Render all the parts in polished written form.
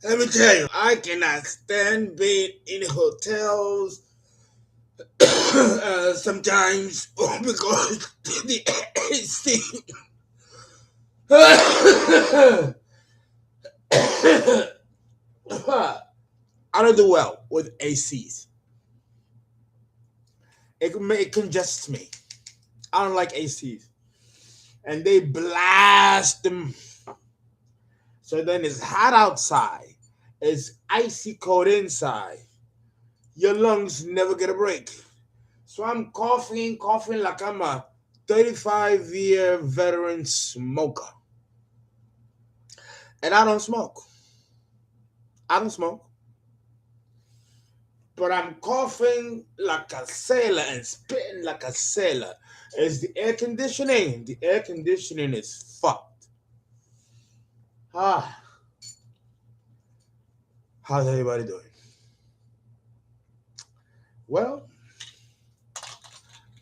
Let me tell you, I cannot stand being in hotels sometimes because the AC. I don't do well with ACs. It congests me. I don't like ACs, and they blast them. So then it's hot outside. It's icy cold inside. Your lungs never get a break. So I'm coughing like I'm a 35-year veteran smoker. And I don't smoke. I don't smoke. But I'm coughing like a sailor and spitting like a sailor. It's the air conditioning. The air conditioning is fucked. Ah, how's everybody doing? Well,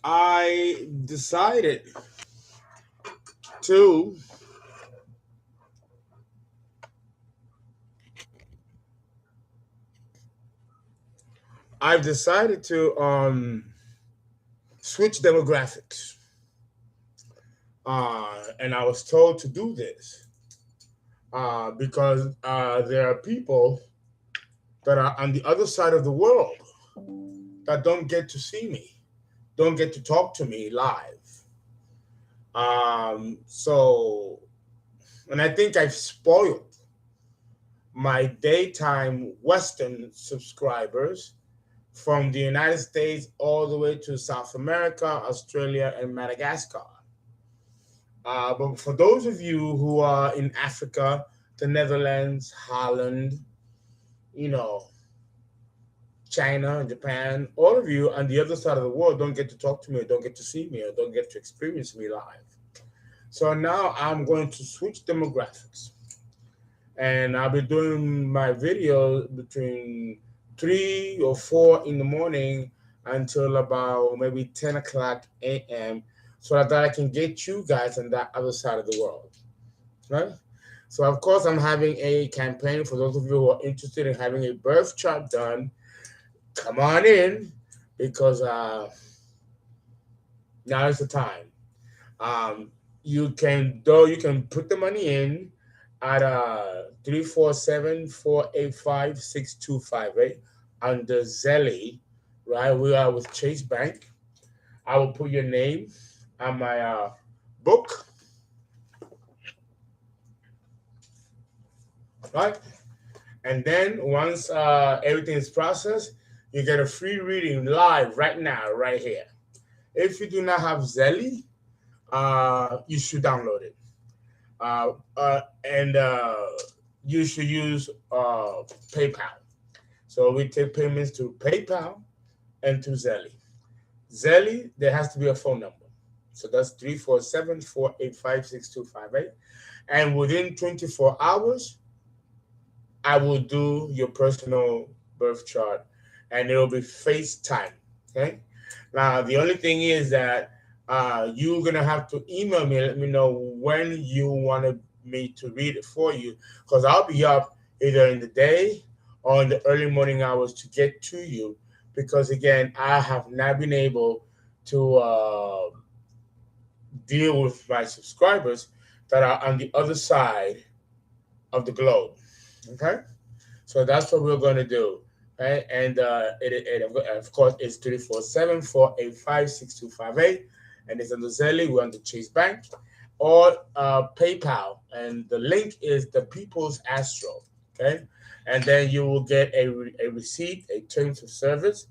I decided to I've decided to switch demographics. And I was told to do this because there are people that are on the other side of the world that don't get to see me, don't get to talk to me live. So, and I think I've spoiled my daytime Western subscribers from the United States all the way to South America, Australia, and Madagascar. But for those of you who are in Africa, the Netherlands, Holland, you know, China, Japan, all of you on the other side of the world don't get to talk to me, or don't get to see me, or don't get to experience me live. So now I'm going to switch demographics. And I'll be doing my video between 3 or 4 in the morning until about maybe 10 o'clock a.m. so that I can get you guys on that other side of the world. Right? So, of course, I'm having a campaign for those of you who are interested in having a birth chart done. Come on in because now is the time. You can put the money in at 347-485-6258 under Zelly, right? We are with Chase Bank. I will put your name on my book, right? And then once everything is processed, you get a free reading live right now, right here. If you do not have Zelly, you should download it. And you should use PayPal. So we take payments to PayPal and to Zelly. Zelly, there has to be a phone number. So that's 347-485-6258. And within 24 hours, I will do your personal birth chart and it'll be FaceTime. Okay. Now, the only thing is that you're going to have to email me and let me know when you wanted me to read it for you because I'll be up either in the day or in the early morning hours to get to you because, again, I have not been able to deal with my subscribers that are on the other side of the globe. Okay? So that's what we're going to do. Right? And of course, it's 347-485-6258. And it's on the Zelly, we're on the Chase Bank, or PayPal. And the link is the People's Astro. Okay? And then you will get a receipt, a terms of service,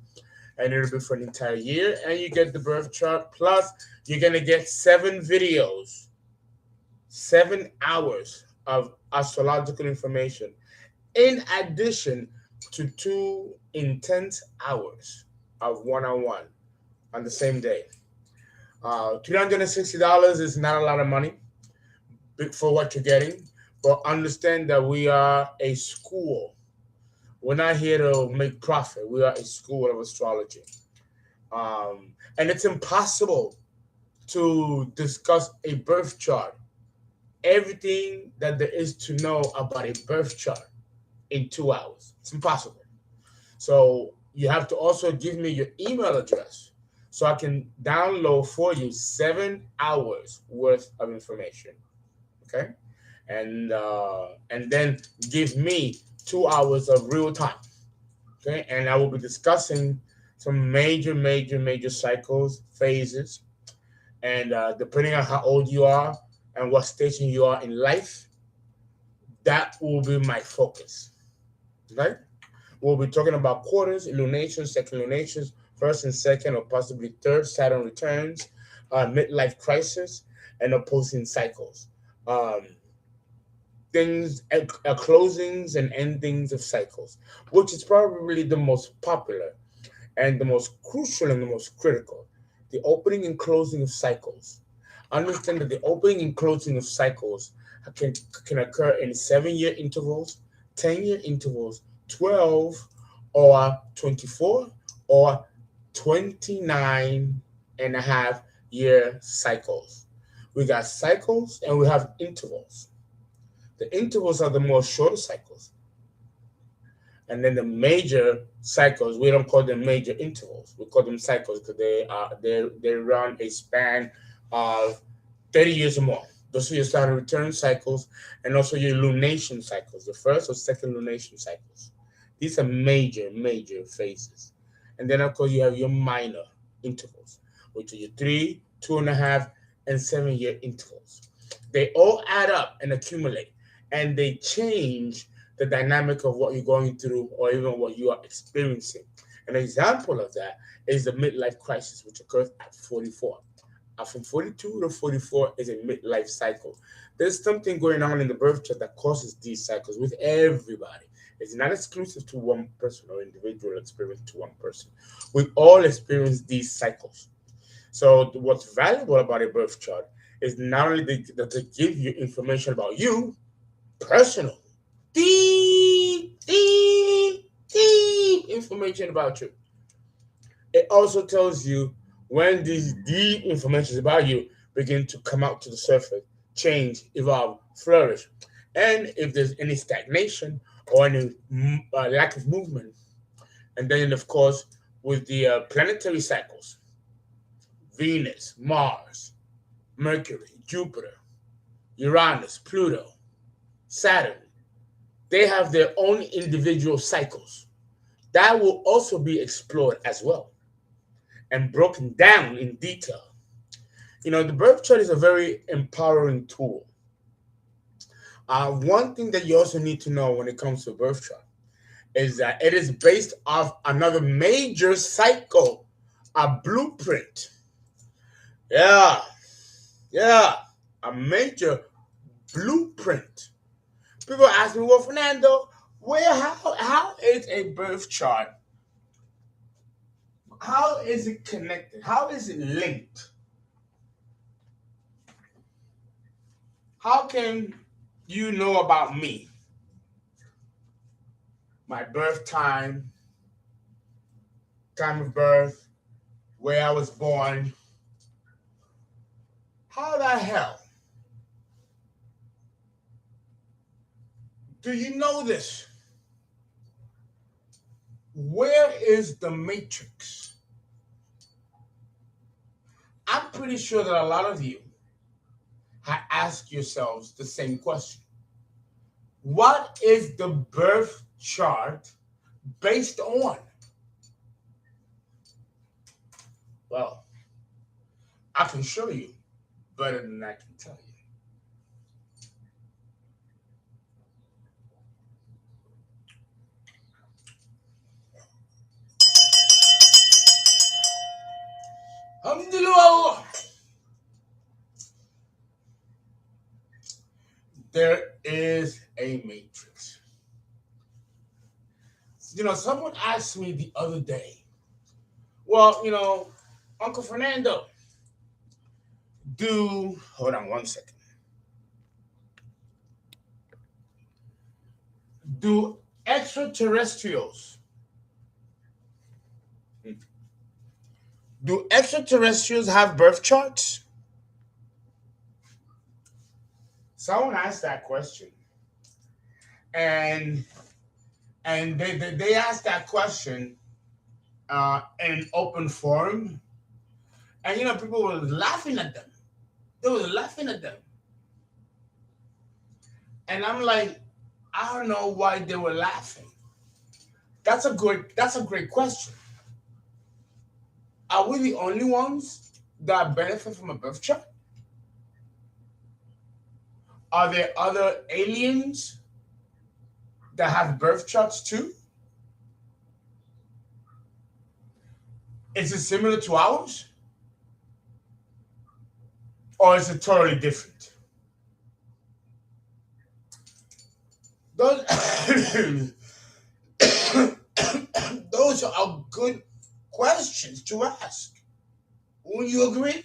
and it'll be for an entire year. And you get the birth chart. Plus, you're going to get 7 videos, 7 hours of astrological information, in addition to 2 intense hours of one-on-one on the same day. $360 is not a lot of money for what you're getting, but understand that we are a school. We're not here to make profit. We are a school of astrology. And it's impossible to discuss a birth chart, everything that there is to know about a birth chart in 2 hours. It's impossible. So you have to also give me your email address so I can download for you 7 hours worth of information. Okay, and then give me 2 hours of real time. Okay, and I will be discussing some major cycles, phases, and depending on how old you are and what station you are in life, that will be my focus. Okay, we'll be talking about quarters, lunations, second lunations, first and second, or possibly third Saturn returns, midlife crisis, and opposing cycles. Um, Things, closings and endings of cycles, which is probably the most popular and the most crucial and the most critical. The opening and closing of cycles. Understand that the opening and closing of cycles can, can occur in 7 year intervals, 10 year intervals, 12 or 24 or 29 and a half year cycles. We got cycles and we have intervals. The intervals are the more shorter cycles. And then the major cycles, we don't call them major intervals. We call them cycles because they run a span of 30 years or more. Those are your Saturn return cycles and also your lunation cycles, the first or second lunation cycles. These are major phases. And then of course you have your minor intervals, which are your 3, 2.5, and 7 year intervals. They all add up and accumulate and they change the dynamic of what you're going through or even what you are experiencing. An example of that is the midlife crisis, which occurs at 44. From 42 to 44 is a midlife cycle. There's something going on in the birth chart that causes these cycles with everybody. It's not exclusive to one person or individual experience to one person. We all experience these cycles. So what's valuable about a birth chart is not only to give you information about you, personal, deep information about you. It also tells you when these deep information about you begin to come out to the surface, change, evolve, flourish, and if there's any stagnation or any lack of movement. And then, of course, with the planetary cycles, Venus, Mars, Mercury, Jupiter, Uranus, Pluto, Saturn, they have their own individual cycles. That will also be explored as well and broken down in detail. You know, the birth chart is a very empowering tool. One thing that you also need to know when it comes to birth chart is that it is based off another major cycle, a blueprint. Yeah, yeah, a major blueprint. People ask me, well, Fernando, how is a birth chart? How is it connected? How is it linked? How can you know about me? My birth time of birth, where I was born. How the hell do you know this? Where is the matrix? I'm pretty sure that a lot of you have asked yourselves the same question. What is the birth chart based on? Well, I can show you better than I can tell you. Alhamdulillah. There is a matrix. You know, someone asked me the other day, well, you know, Uncle Fernando, hold on one second. Do extraterrestrials, have birth charts? someone asked that question, and they asked that question in an open forum, and people were laughing at them. They were laughing at them, and I'm like, I don't know why they were laughing. That's a great question. Are we the only ones that benefit from a birth chart? Are there other aliens that have birth charts too? Is it similar to ours? Or is it totally different? Those, those are good questions to ask. Wouldn't you agree?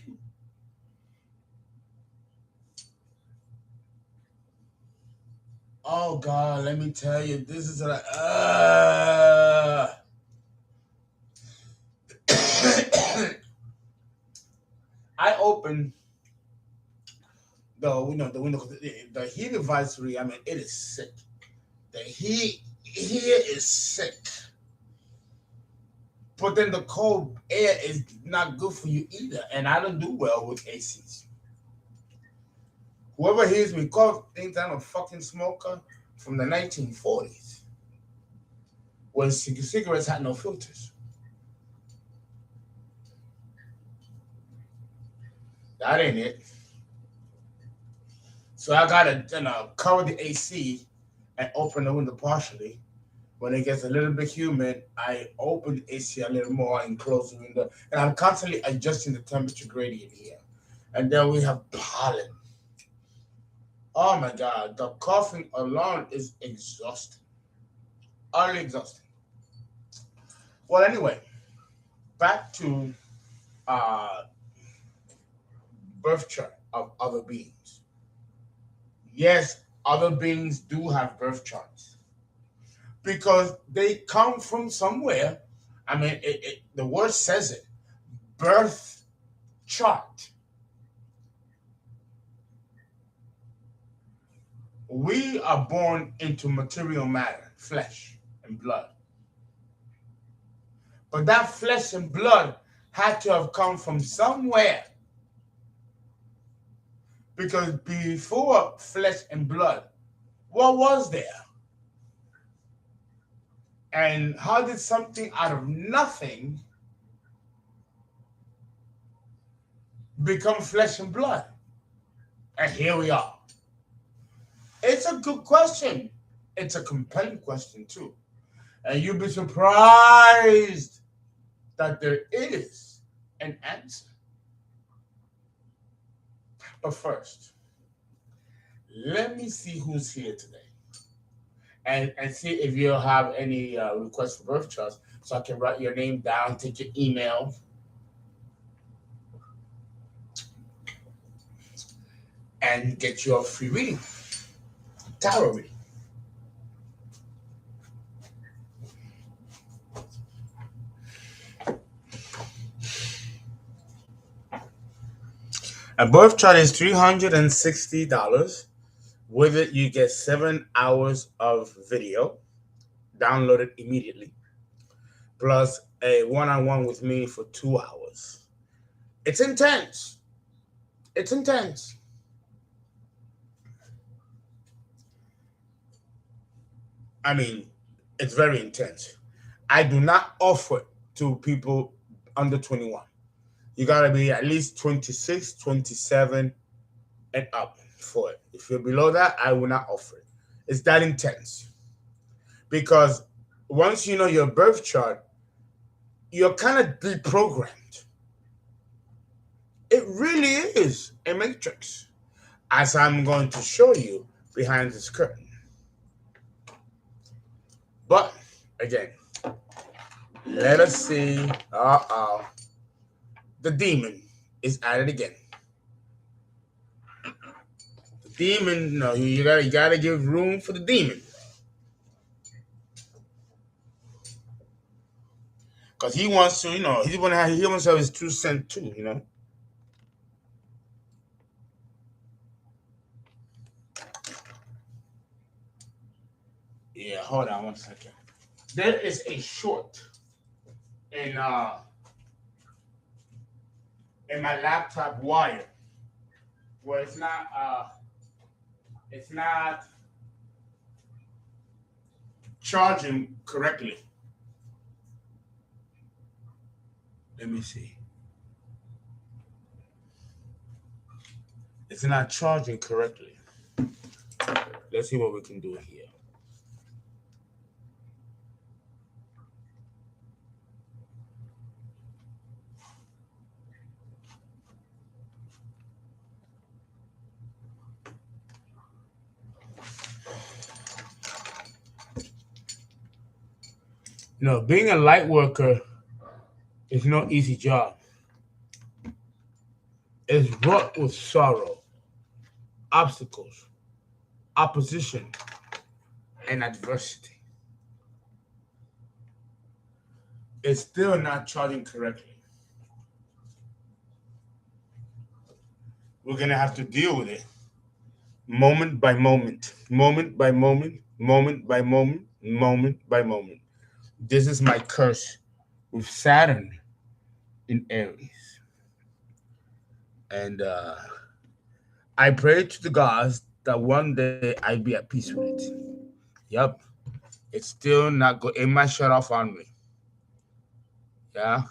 Oh God, let me tell you, this is like I opened the window, the heat advisory. I mean, it is sick. The heat here is sick. But then the cold air is not good for you either, and I don't do well with ACs. Whoever hears me cough thinks I'm a fucking smoker from the 1940s, when cigarettes had no filters. That ain't it. So I gotta cover the AC and open the window partially. When it gets a little bit humid, I open the AC a little more and close the window. And I'm constantly adjusting the temperature gradient here. And then we have pollen. Oh my God, the coughing alone is exhausting. Utterly exhausting. Well, anyway, back to birth chart of other beings. Yes, other beings do have birth charts because they come from somewhere. I mean, the word says it. Birth chart. We are born into material matter, flesh and blood. But that flesh and blood had to have come from somewhere. Because before flesh and blood, what was there? And how did something out of nothing become flesh and blood? And here we are. It's a good question. It's a compelling question too. And you'll be surprised that there is an answer. But first, let me see who's here today. And see if you have any requests for birth charts, so I can write your name down, take your email, and get you a free reading, tarot reading. A birth chart is $360. With it, you get 7 hours of video downloaded immediately, plus a one-on-one with me for 2 hours. It's intense. It's intense. I mean, it's very intense. I do not offer it to people under 21. You got to be at least 26, 27 and up for it. If you're below that, I will not offer it. It's that intense. Because once you know your birth chart, you're kind of deprogrammed. It really is a matrix, as I'm going to show you behind this curtain. But again, let us see. The demon is at it again. The demon, no, you gotta give room for the demon. Because he wants to, he wants to have his 2 cents too, Yeah, hold on 1 second. There is a short in my laptop wire where it's not charging correctly. Let me see. It's not charging correctly. Let's see what we can do here. You know, being a light worker is no easy job. It's wrought with sorrow, obstacles, opposition, and adversity. It's still not charging correctly. We're going to have to deal with it moment by moment, moment by moment, moment by moment, moment by moment. This is my curse with Saturn in Aries. And I pray to the gods that one day I'd be at peace with it. Yep. It's still not good. It might shut off on me. Yeah.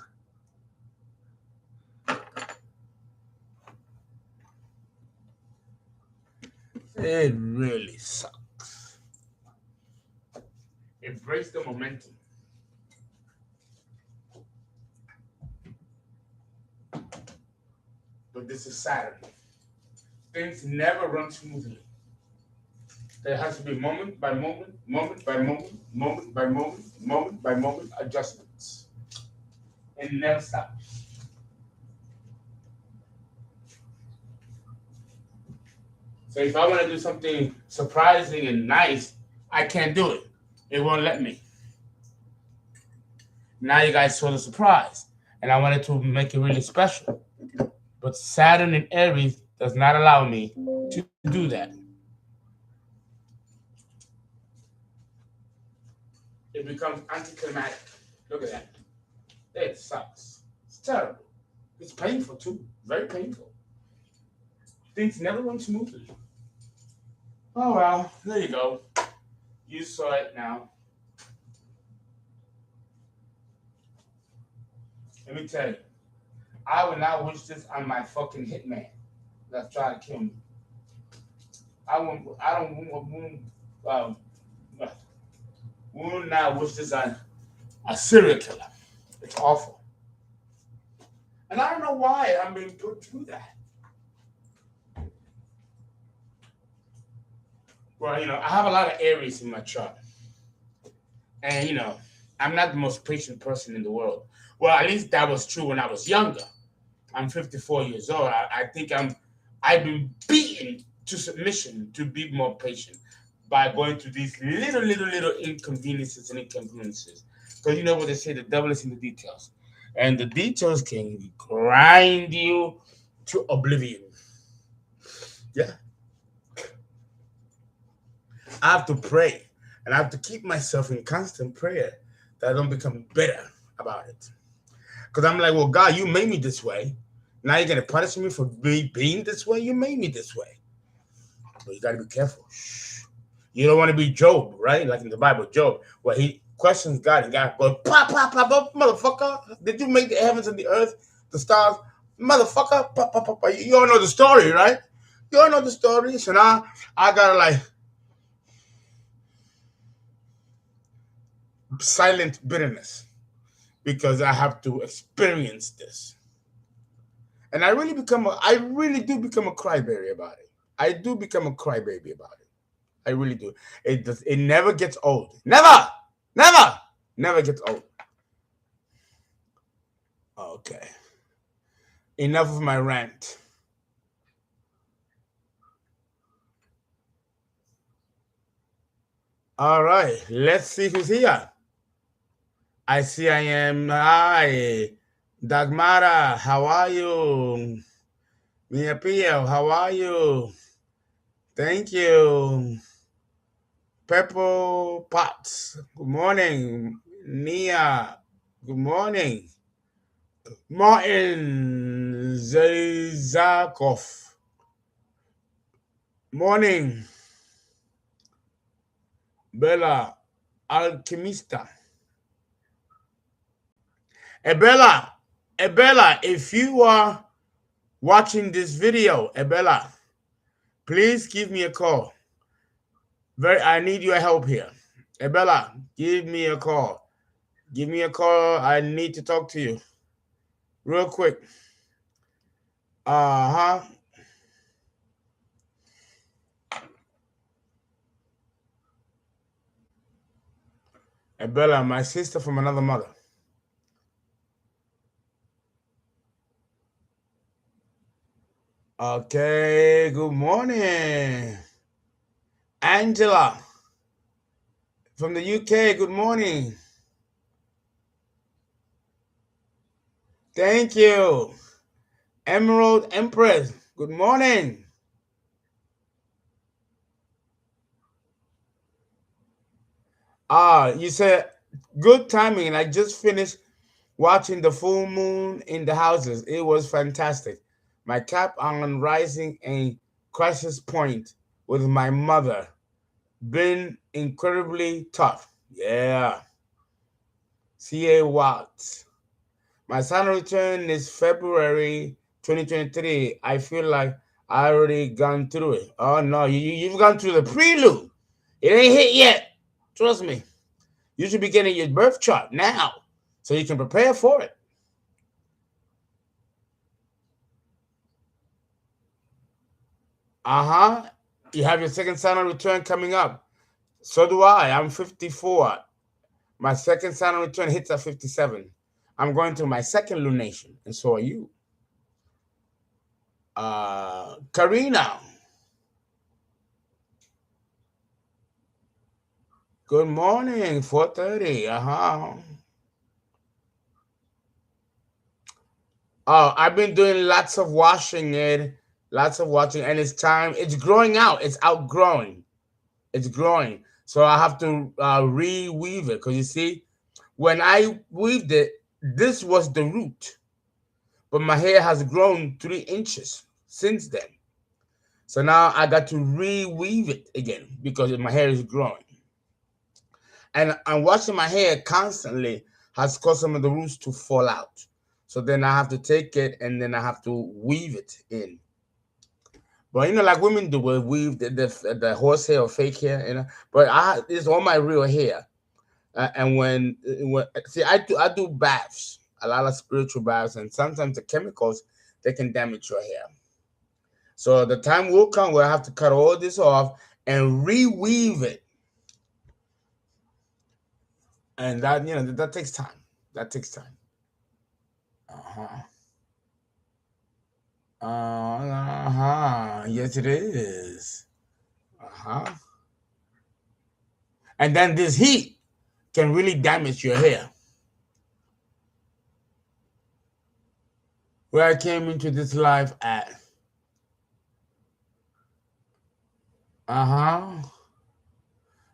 It really sucks. It breaks the momentum. But this is Saturn. Things never run smoothly. There has to be moment by moment, moment by moment, moment by moment, moment by moment adjustments. It never stops. So if I want to do something surprising and nice, I can't do it. It won't let me. Now you guys saw the surprise, and I wanted to make it really special. But Saturn in Aries does not allow me to do that. It becomes anticlimactic. Look at that. It sucks. It's terrible. It's painful too. Very painful. Things never run smoothly. Oh well, there you go. You saw it now. Let me tell you, I would not wish this on my fucking hitman that's trying to kill me. I don't would not wish this on a serial killer. It's awful. And I don't know why I'm being put through that. Well, I have a lot of Aries in my chart. And, I'm not the most patient person in the world. Well, at least that was true when I was younger. I'm 54 years old. I think I've been beaten to submission to be more patient by going through these little inconveniences and inconveniences. Because you know what they say, the devil is in the details. And the details can grind you to oblivion. Yeah. I have to pray. And I have to keep myself in constant prayer that I don't become bitter about it. Because I'm like, well, God, you made me this way. Now you're going to punish me for me being this way? You made me this way. But you got to be careful. Shh. You don't want to be Job, right? Like in the Bible, Job, where he questions God and God goes, pop, pop, pop, pop, motherfucker. Did you make the heavens and the earth, the stars? Motherfucker, pop, pop, pop, pop. You all know the story, right? You all know the story. So now I got to like silent bitterness because I have to experience this. And I really do become a crybaby about it. I do become a crybaby about it. I really do. It never gets old. Never gets old. Okay. Enough of my rant. All right. Let's see who's here. I see I am. Hi. Dagmara, how are you? Mia Pio, how are you? Thank you. Purple Pots. Good morning. Nia. Good morning. Martin Zazakov. Morning. Bella Alchemista. Bella, if you are watching this video, Bella, please give me a call. I need your help here. Bella, give me a call. Give me a call. I need to talk to you. Real quick. Bella, my sister from another mother. Okay, good morning. Angela from the UK, good morning. Thank you. Emerald Empress, good morning. You said good timing. I just finished watching the full moon in the houses. It was fantastic. My cap on rising a crisis point with my mother. Been incredibly tough. Yeah. C.A. Watts. My son return is February 2023. I feel like I already gone through it. Oh no, you've gone through the prelude. It ain't hit yet. Trust me. You should be getting your birth chart now so you can prepare for it. You have your second Saturn return coming up. So do I. I'm 54. My second Saturn return hits at 57. I'm going through my second lunation, and so are you. Karina. Good morning. 4:30. Oh, I've been doing lots of washing it, and it's time. It's growing out. It's outgrowing. It's growing. So I have to reweave it because you see, when I weaved it, this was the root, but my hair has grown 3 inches since then. So now I got to reweave it again because my hair is growing. And washing my hair constantly has caused some of the roots to fall out. So then I have to take it and then I have to weave it in. But like women do, we weave the horsehair or fake hair, But it's all my real hair. And when see, I do baths, a lot of spiritual baths, and sometimes the chemicals they can damage your hair. So the time will come where I have to cut all this off and reweave it, and that takes time. That takes time. Yes, it is. And then this heat can really damage your hair. Where I came into this life at.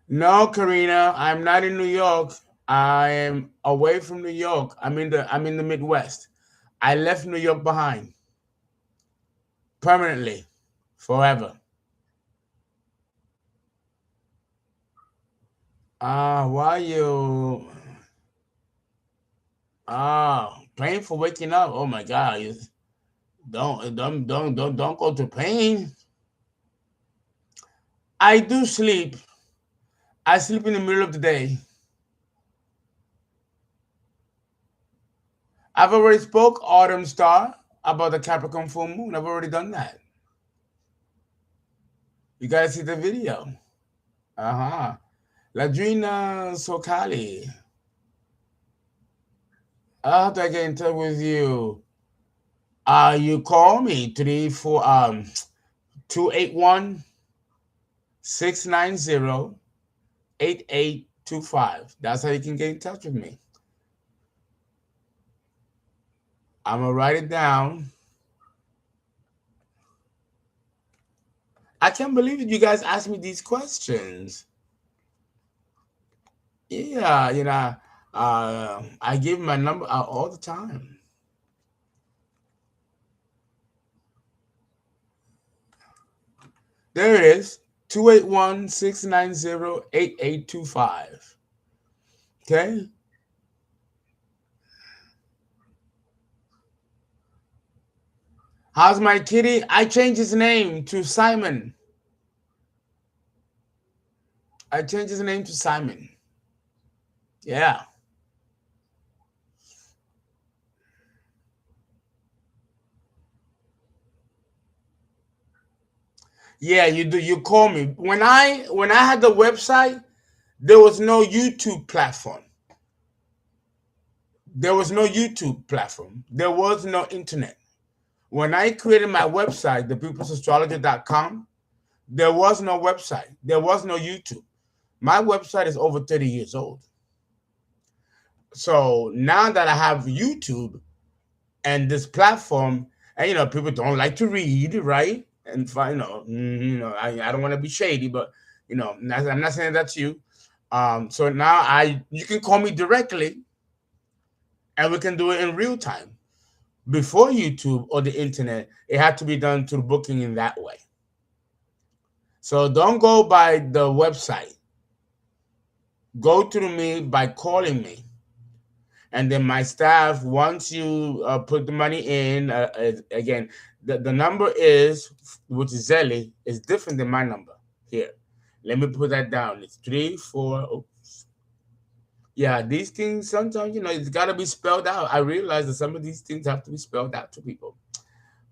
No, Karina, I'm not in New York. I am away from New York. I'm in the Midwest. I left New York behind permanently, forever. Why you? Pain for waking up. Oh my God! Don't go to pain. I do sleep. I sleep in the middle of the day. I've already spoke Autumn Star about the Capricorn full moon. I've already done that. You guys see the video. Ladrina Sokali. How do I get in touch with you? You call me 281 690 8825. That's how you can get in touch with me. I'm gonna write it down. I can't believe it. You guys asked me these questions. Yeah, I give my number out all the time. There it is. 281-690-8825. Okay. How's my kitty? I changed his name to Simon. I changed his name to Simon. Yeah. Yeah, you do. You call me. When I had the website, there was no YouTube platform. There was no YouTube platform. There was no internet. When I created my website, thepeoplesastrologer.com, there was no website. There was no YouTube. My website is over 30 years old. So now that I have YouTube and this platform, and people don't like to read, right? And I don't want to be shady, but I'm not saying that's you. So now you can call me directly, and we can do it in real time. Before YouTube or the internet, it had to be done through booking in that way. So don't go by the website. Go through me by calling me. And then my staff, once you put the money in, again, the number is, which is Zelly, is different than my number here. Let me put that down. It's 3 4. Oh, yeah, these things sometimes, it's got to be spelled out. I realize that some of these things have to be spelled out to people.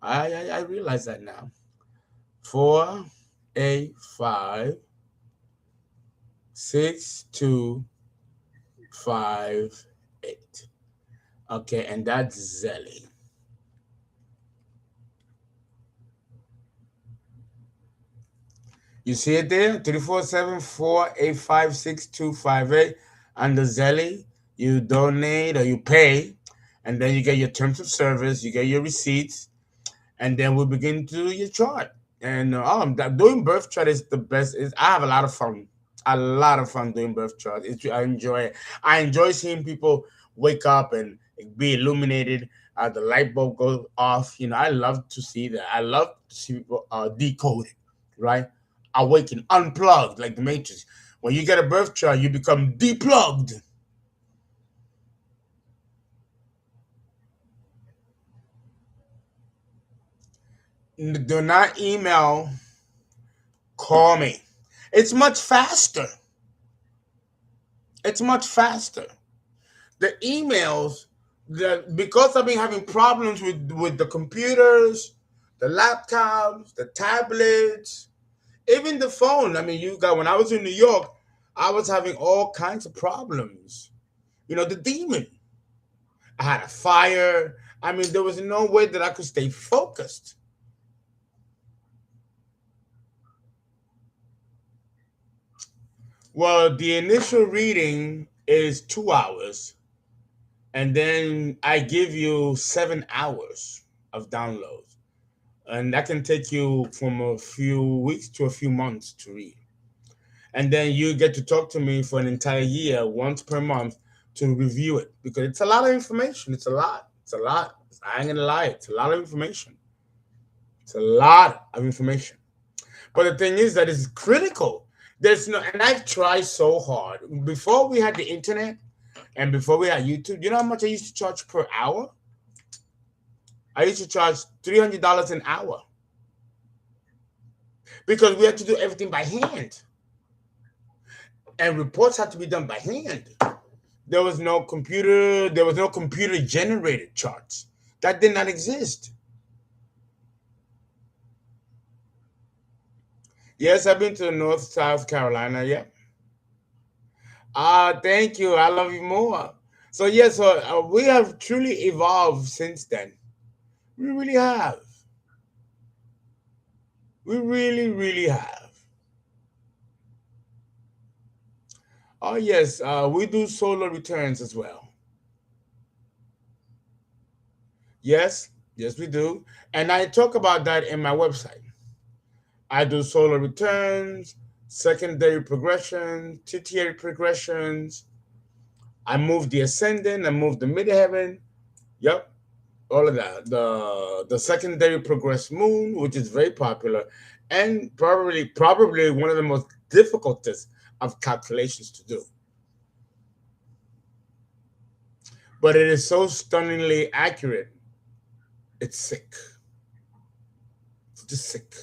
I realize that now. 4 8 5 6 2 5 8. Okay, and that's Zelly. You see it there? 347-485-6258. Under Zelly, you donate or you pay, and then you get your terms of service, you get your receipts, and then we begin to do your chart. And doing birth chart is the best. I have a lot of fun doing birth chart. I enjoy it. I enjoy seeing people wake up and be illuminated. The light bulb goes off. I love to see that. I love to see people decode it, right? Awaken, unplugged, like the Matrix. When you get a birth chart, you become deplugged. Do not email, call me. It's much faster. It's much faster. The emails, because I've been having problems with the computers, the laptops, the tablets, even the phone. I mean, when I was in New York, I was having all kinds of problems. The demon. I had a fire. I mean, there was no way that I could stay focused. Well, the initial reading is 2 hours, and then I give you 7 hours of downloads. And that can take you from a few weeks to a few months to read. And then you get to talk to me for an entire year, once per month, to review it, because it's a lot of information. It's a lot. It's a lot. I ain't gonna lie. It's a lot of information. It's a lot of information. But the thing is that it's critical. And I've tried so hard. Before we had the internet and before we had YouTube, you know how much I used to charge per hour? I used to charge $300 an hour because we had to do everything by hand. And reports had to be done by hand. There was no computer generated charts. That did not exist. Yes, I've been to North South Carolina. Yeah. Thank you. I love you more. So yes, we have truly evolved since then. We really have. We really, really have. Oh yes, we do solar returns as well. Yes, yes, we do. And I talk about that in my website. I do solar returns, secondary progressions, tertiary progressions, I moved the ascendant, I moved the midheaven. Yep, all of that. The secondary progressed moon, which is very popular, and probably one of the most difficultest of calculations to do. But it is so stunningly accurate. It's sick. It's just sick.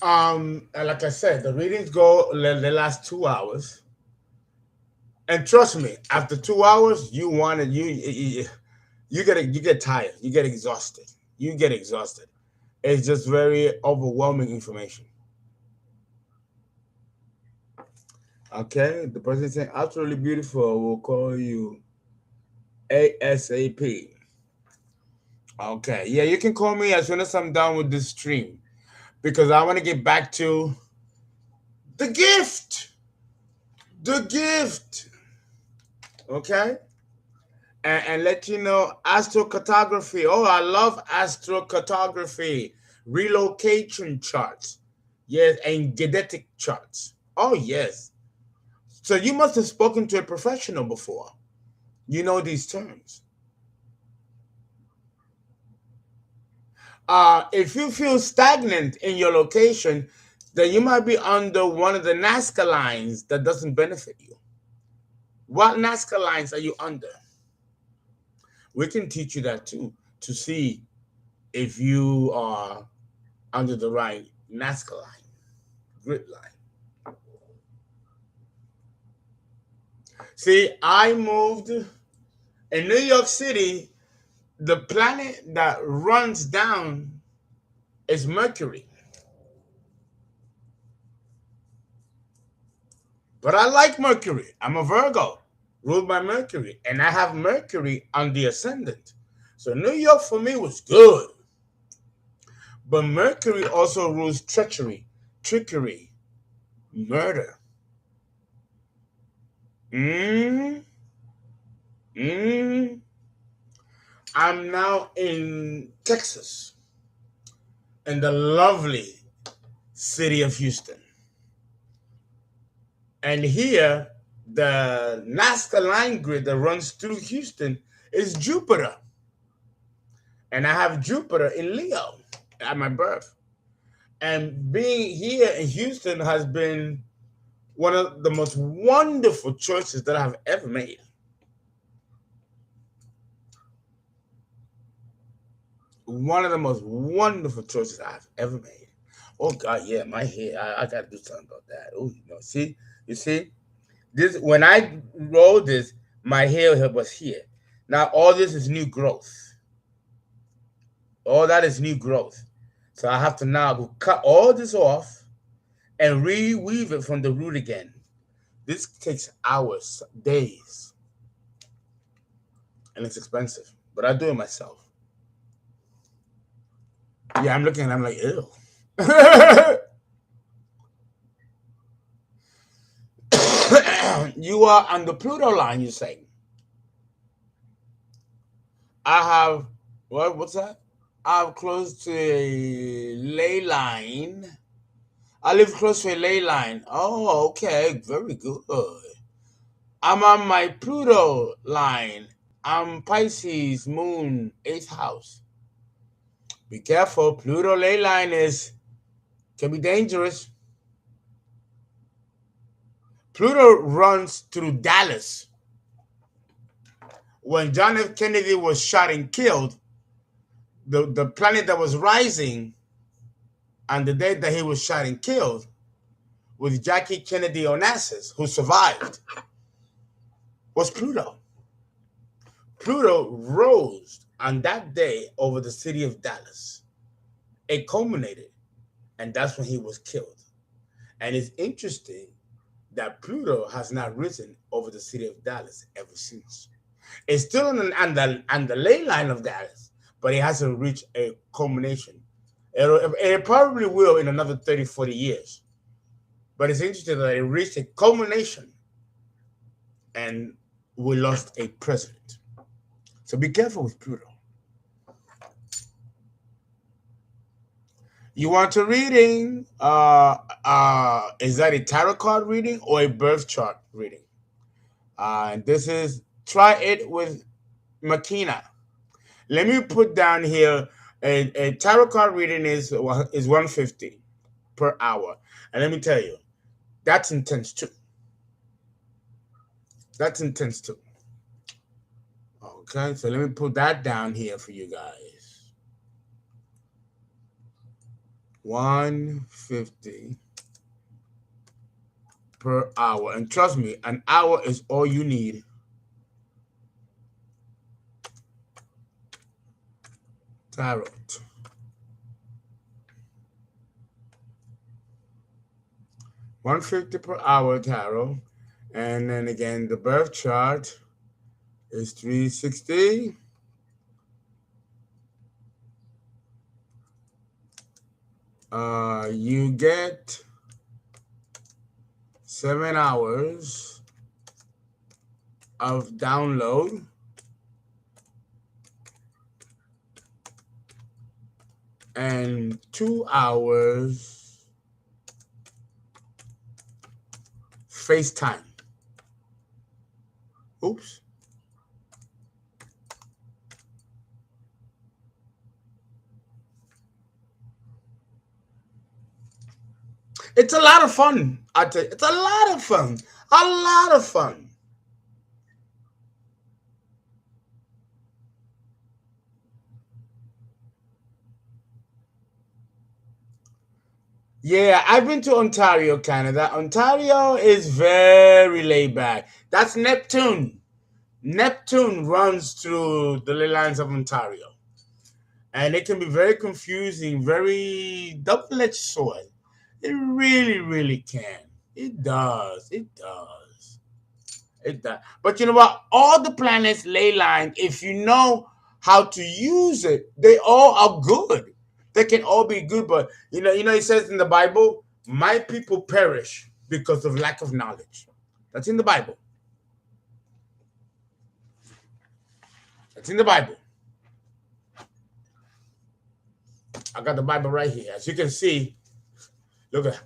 And like I said, the readings go they last 2 hours. And trust me, after 2 hours, you get tired, you get exhausted, you get exhausted. It's just very overwhelming information. Okay, the person saying absolutely beautiful will call you ASAP. Okay, yeah, you can call me as soon as I'm done with this stream because I want to get back to the gift. The gift. Okay? And let you know astrocartography. Oh, I love astrocartography. Relocation charts. Yes, and genetic charts. Oh, yes. So you must have spoken to a professional before. You know these terms. If you feel stagnant in your location, then you might be under one of the Nazca lines that doesn't benefit you. What Nazca lines are you under? We can teach you that too to see if you are under the right Nazca line, grid line. See, I moved in New York City. The planet that runs down is Mercury. But I like Mercury. I'm a Virgo, ruled by Mercury, and I have Mercury on the ascendant. So New York for me was good. But Mercury also rules treachery, trickery, murder. Mm, mm. I'm now in Texas, in the lovely city of Houston. And here, the Nazca line grid that runs through Houston is Jupiter. And I have Jupiter in Leo at my birth. And being here in Houston has been one of the most wonderful choices that I have ever made. One of the most wonderful choices I've ever made. Oh God, yeah, my hair. I gotta do something about that. Oh, you see, this when I rolled this, my hair was here. Now all this is new growth. All that is new growth. So I have to now go cut all this off and reweave it from the root again. This takes hours, days, and it's expensive. But I do it myself. Yeah, I'm looking and I'm like, ew. You are on the Pluto line, you say. I have what's that? I'm close to a ley line. I live close to a ley line. Oh, okay, very good. I'm on my Pluto line. I'm Pisces, Moon, 8th house. Be careful, Pluto ley line can be dangerous. Pluto runs through Dallas. When John F. Kennedy was shot and killed, the planet that was rising on the day that he was shot and killed with Jackie Kennedy Onassis, who survived, was Pluto. Pluto rose on that day over the city of Dallas. It culminated, and that's when he was killed. And it's interesting that Pluto has not risen over the city of Dallas ever since. It's still on the ley line of Dallas, but it hasn't reached a culmination. It probably will in another 30, 40 years. But it's interesting that it reached a culmination and we lost a president. So be careful with Pluto. You want a reading? Is that a tarot card reading or a birth chart reading? And this is try it with Makina. Let me put down here a tarot card reading is 150 per hour, and let me tell you, that's intense too. That's intense too. Okay, so let me put that down here for you guys. 150 per hour, and trust me, an hour is all you need. Tarot. 150 per hour tarot. And then again, the birth chart is 360. You get 7 hours of download. And 2 hours FaceTime. Oops. It's a lot of fun. I tell you, it's a lot of fun. A lot of fun. Yeah, I've been to Ontario, Canada. Ontario is very laid back. That's Neptune. Neptune runs through the lines of Ontario. And it can be very confusing, very double-edged sword. It really, really can. It does. It does. It does. But you know what? All the planets ley line, if you know how to use it, they all are good. They can all be good, but it says in the Bible, my people perish because of lack of knowledge. That's in the Bible. That's in the Bible. I got the Bible right here. As you can see, look at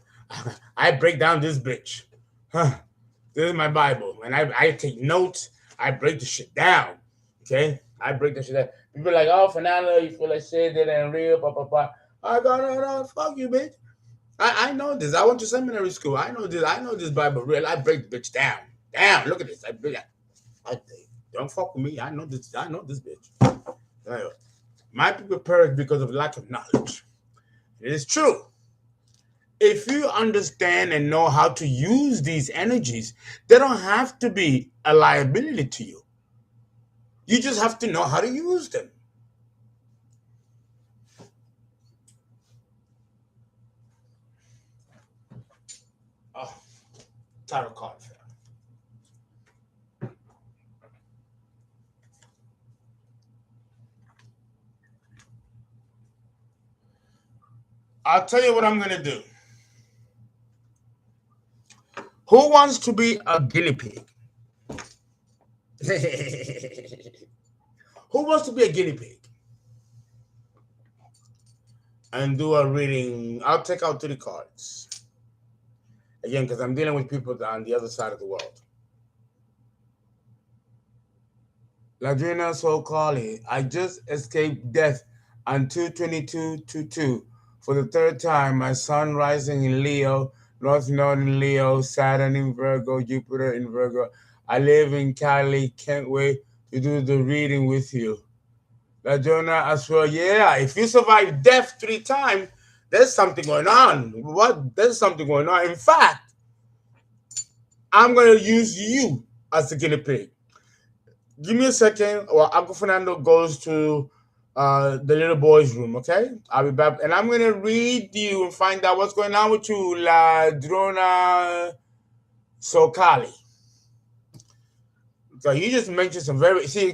I break down this bitch. Huh. This is my Bible. And I take notes. I break the shit down. Okay? I break the shit down. People are like, oh, Fernando, you feel like shit, that ain't real, blah, blah, blah. I go, no, fuck you, bitch. I know this. I went to seminary school. I know this. I know this Bible real. I break the bitch down. Damn, look at this. Don't fuck with me. I know this. I know this bitch. Anyway, my people perish because of lack of knowledge. It is true. If you understand and know how to use these energies, they don't have to be a liability to you. You just have to know how to use them. Oh, tarot card. I'll tell you what I'm going to do. Who wants to be a guinea pig? Who wants to be a guinea pig? And do a reading. I'll take out 3 cards. Again, because I'm dealing with people on the other side of the world. Ladrina Sokali, I just escaped death on 2/22/22 for the 3rd time. My sun rising in Leo, North Node in Leo, Saturn in Virgo, Jupiter in Virgo. I live in Cali. Can't wait to do the reading with you. Ladrina as well. Yeah, if you survive death 3 times, there's something going on. What? There's something going on. In fact, I'm going to use you as the guinea pig. Give me a second while Uncle Fernando goes to the little boy's room, okay? I'll be back. And I'm going to read you and find out what's going on with you, Ladrona Sokali. So you just mentioned some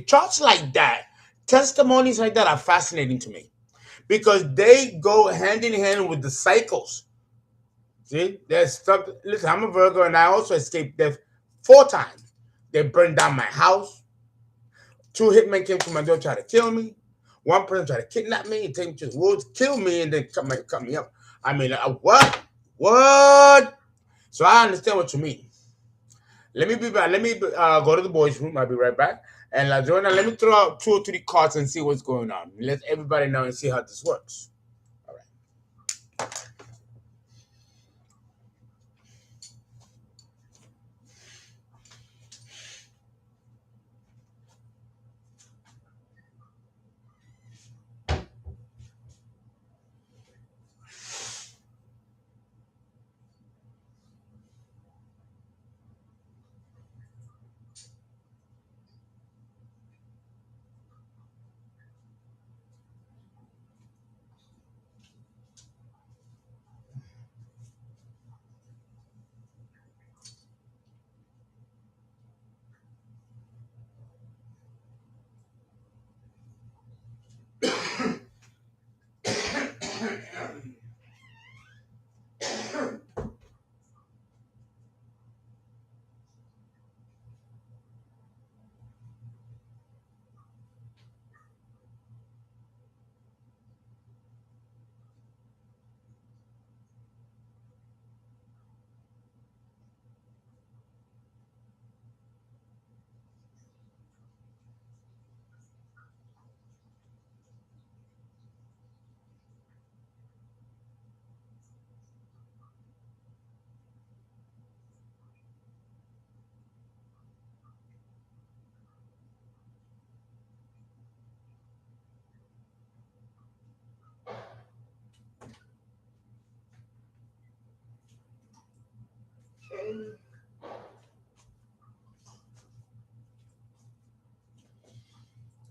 charts like that, testimonies like that are fascinating to me because they go hand in hand with the cycles. See, there's something. Listen, I'm a Virgo and I also escaped death 4 times. They burned down my house. 2 hitmen came to my door trying to kill me. One person try to kidnap me, take me to the woods, kill me, and then cut me up. I mean, what? What? So I understand what you mean. Let me be back. Let me go to the boys' room. I'll be right back. And Ladrona, let me throw out 2 or 3 cards and see what's going on. Let everybody know and see how this works. All right.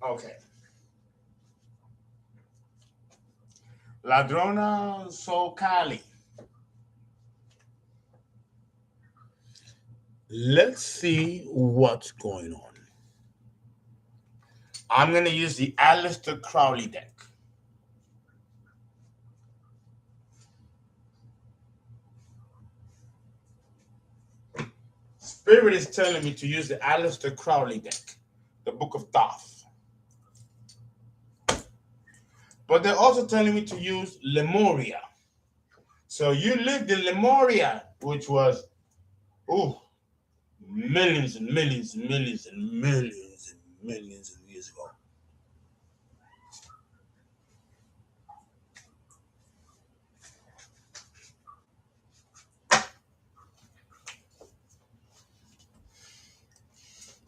Okay. Ladrona Socali. Let's see what's going on. I'm going to use the Aleister Crowley deck. Spirit is telling me to use the Aleister Crowley deck, the Book of Thoth. But they're also telling me to use Lemuria. So you lived in Lemuria, which was, millions and millions and millions and millions and millions of years ago.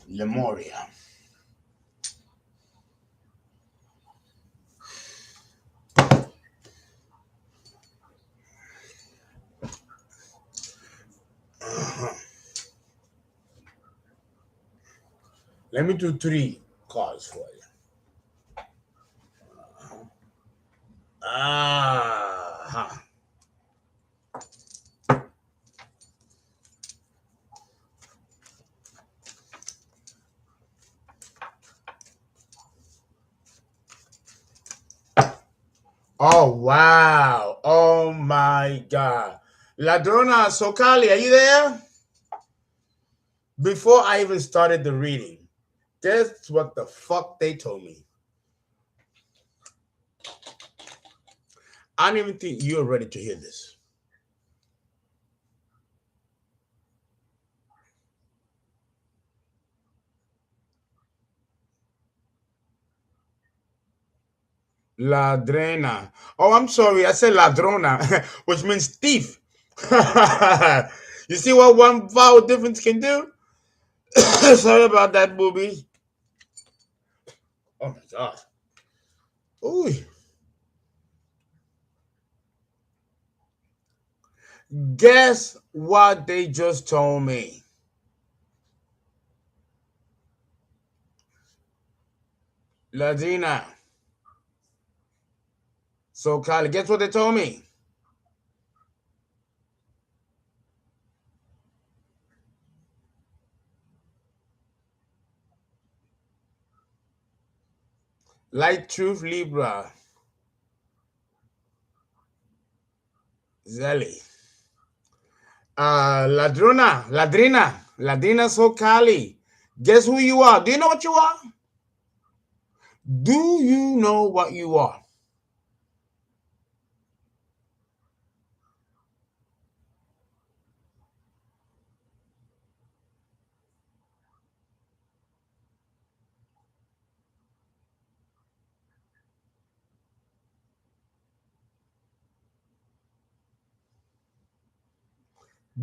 Lemuria. Let me do 3 cards for you. Oh, wow. Oh, my God. Ladrona Socali, are you there? Before I even started the reading, guess what the fuck they told me? I don't even think you're ready to hear this. Ladrena. Oh, I'm sorry. I said ladrona, which means thief. You see what one vowel difference can do? Sorry about that, booby. Oh, my God. Ooh. Guess what they just told me? Ladina. So, Kylie, guess what they told me? Light Truth Libra. Zelly. Ladrina Socali. Guess who you are? Do you know what you are? Do you know what you are?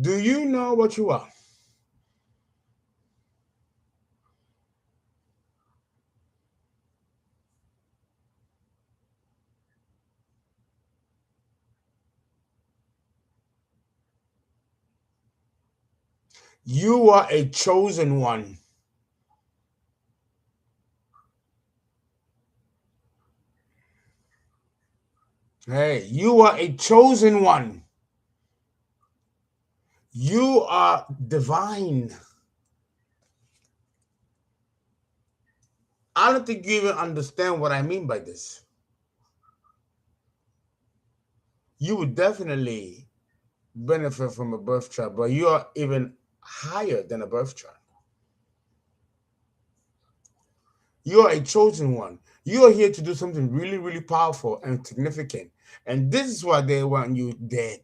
Do you know what you are? You are a chosen one. Hey, you are a chosen one. You are divine. I don't think you even understand what I mean by this. You would definitely benefit from a birth chart, but you are even higher than a birth chart. You are a chosen one. You are here to do something really, really powerful and significant. And this is why they want you dead.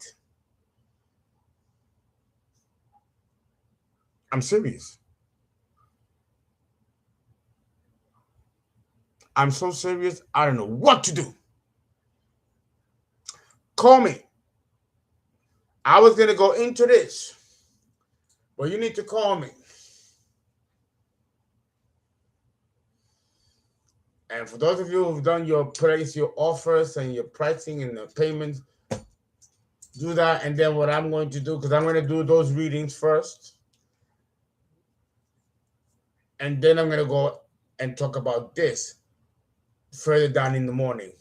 I'm serious. I'm so serious, I don't know what to do. Call me. I was going to go into this, but you need to call me. And for those of you who've done your price, your offers and your pricing and the payments, do that. And then what I'm going to do, because I'm going to do those readings first. And then I'm going to go and talk about this further down in the morning.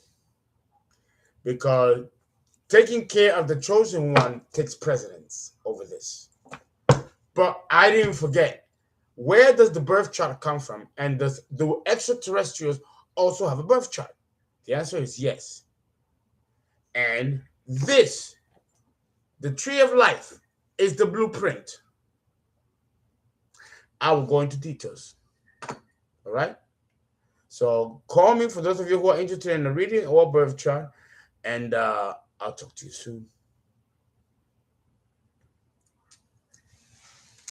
Because taking care of the chosen one takes precedence over this. But I didn't forget, where does the birth chart come from? And do extraterrestrials also have a birth chart? The answer is yes. And this, the tree of life, is the blueprint. I will go into details. All right? So call me for those of you who are interested in the reading or birth chart, and I'll talk to you soon.